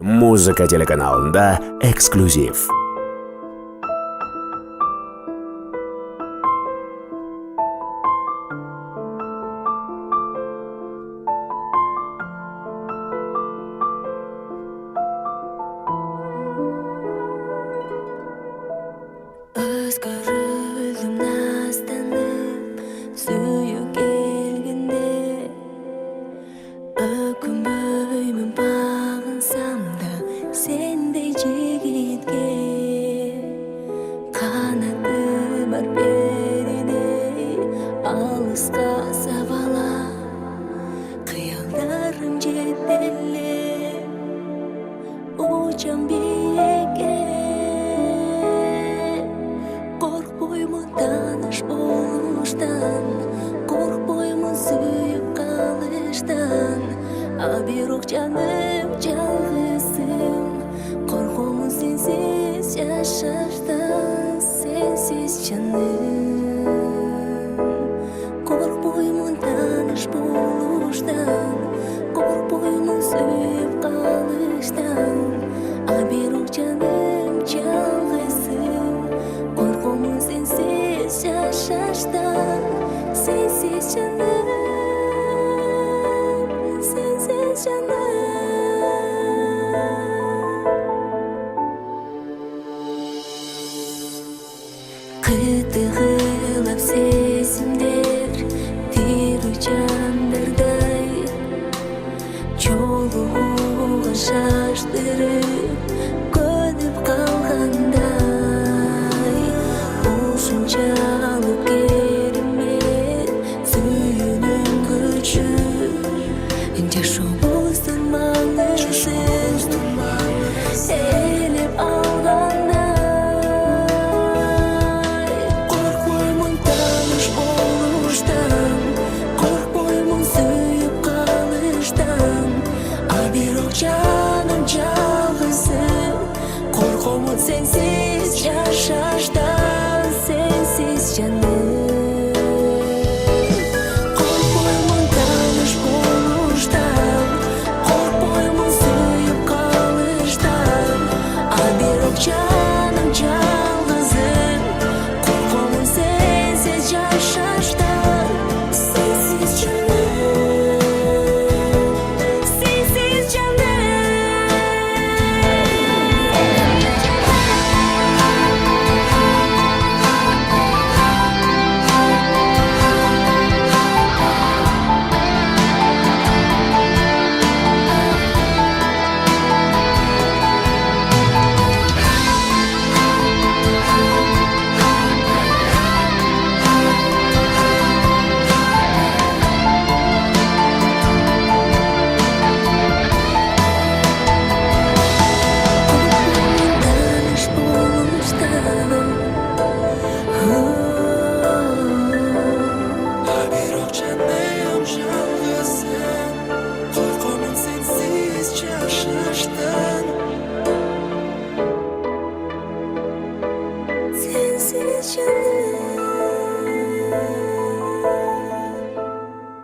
Музыка телеканалында эксклюзив. Özgürlüğüm nastanıp suyu gelgende Ökünböymün bağınsam da sendey jigitke Kanatım ar beride alыска sabala Kıyallarım cedelle uçam biege Taныш болуштан, коркпоймун сүйүп калыштан, а бирок жаным жалгызым, коркомун сенсиз жашаштан, сенсиз жаным. Коркпоймун таныш болуштан, коркпоймун сүйүп калыштан, а бирок жаным жалгызым, коркомун сенсиз жашаштан, сенсиз жаным, сенсиз жаным. Кытыгылап сезимдер тирүү жандардай, жолугуга шаштырып көнүп калгандай, ушунчалык керемет сүйүүнүн күчү, жашообуздун маңызын элеп алгандай. Коркпоймун таныш болуштан, коркпоймун сүйүп калыштан, а бирок жаным жалгызым, коркомун сенсиз жашаштан.